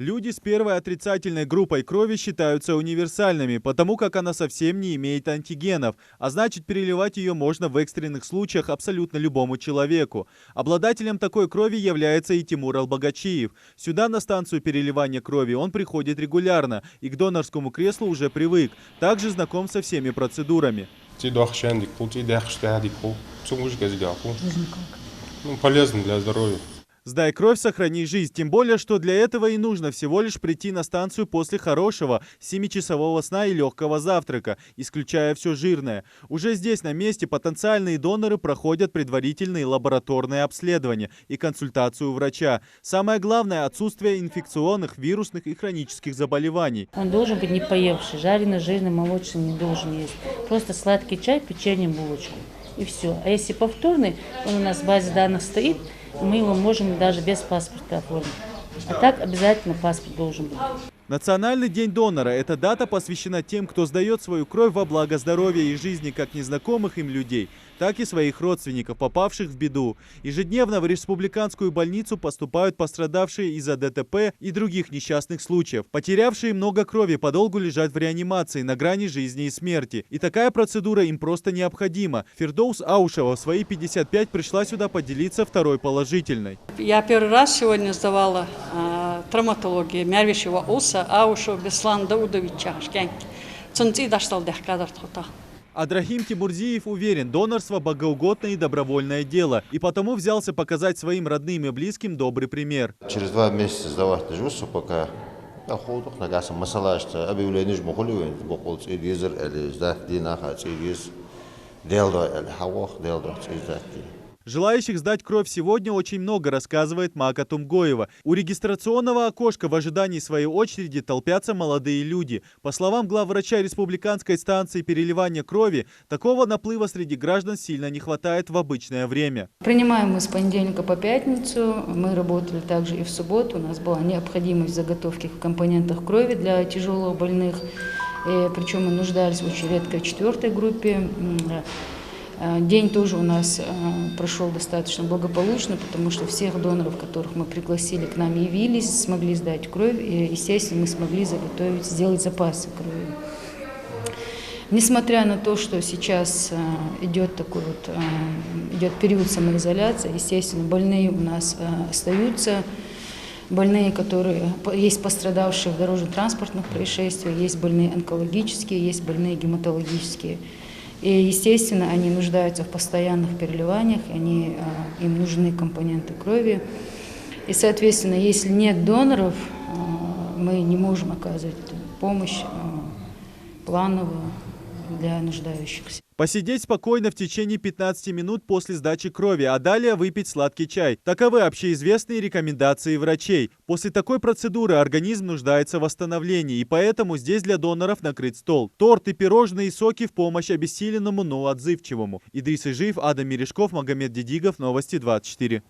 Люди с первой отрицательной группой крови считаются универсальными, потому как она совсем не имеет антигенов, а значит переливать ее можно в экстренных случаях абсолютно любому человеку. Обладателем такой крови является и Тимур Албагачиев. Сюда, на станцию переливания крови, он приходит регулярно и к донорскому креслу уже привык, также знаком со всеми процедурами. Полезно для здоровья. Сдай кровь, сохрани жизнь. Тем более, что для этого и нужно всего лишь прийти на станцию после хорошего 7-часового сна и легкого завтрака, исключая все жирное. Уже здесь, на месте, потенциальные доноры проходят предварительные лабораторные обследования и консультацию врача. Самое главное – отсутствие инфекционных, вирусных и хронических заболеваний. Он должен быть не поевший, жареный, жирный, молочный не должен есть. Просто сладкий чай, печенье, булочку. И все. А если повторный, он у нас в базе данных стоит, мы его можем даже без паспорта оформить. А так обязательно паспорт должен быть. Национальный день донора – эта дата посвящена тем, кто сдает свою кровь во благо здоровья и жизни как незнакомых им людей, так и своих родственников, попавших в беду. Ежедневно в республиканскую больницу поступают пострадавшие из-за ДТП и других несчастных случаев. Потерявшие много крови подолгу лежат в реанимации на грани жизни и смерти. И такая процедура им просто необходима. Фирдоус Аушева в свои 55 пришла сюда поделиться второй положительной. Я первый раз сегодня сдавала травматологию Мярвишева Уса Аушева Беслан Даудовича. Адрахим Тимурзиев уверен, донорство – богоугодное и добровольное дело, и потому взялся показать своим родным и близким добрый пример. Через 2 месяца сдавать живу, пока охоту на гасом масалаж, объявление жмухули, бокол цигизер, или сдать динаха цигиз, делдо, или хавох, делдо цигизер. Желающих сдать кровь сегодня очень много, рассказывает Мака Тумгоева. У регистрационного окошка в ожидании своей очереди толпятся молодые люди. По словам главврача республиканской станции переливания крови, такого наплыва среди граждан сильно не хватает в обычное время. Принимаем мы с понедельника по пятницу. Мы работали также и в субботу. У нас была необходимость заготовки компонентов крови для тяжело больных. Причем мы нуждались в очень редкой 4-й группе. День тоже у нас прошел достаточно благополучно, потому что всех доноров, которых мы пригласили, к нам явились, смогли сдать кровь, и, естественно, мы смогли заготовить, сделать запасы крови. Несмотря на то, что сейчас идет такой идет период самоизоляции, естественно, больные у нас остаются, больные, которые есть пострадавшие в дорожно-транспортных происшествиях, есть больные онкологические, есть больные гематологические. И, естественно, они нуждаются в постоянных переливаниях, им нужны компоненты крови. И, соответственно, если нет доноров, мы не можем оказывать помощь плановую для нуждающихся. Посидеть спокойно в течение 15 минут после сдачи крови, а далее выпить сладкий чай. Таковы общеизвестные рекомендации врачей. После такой процедуры организм нуждается в восстановлении, и поэтому здесь для доноров накрыт стол. Торты, пирожные и соки в помощь обессиленному, но отзывчивому. Идрис Ижиев, Адам Мережков, Магомед Дедигов, Новости 24.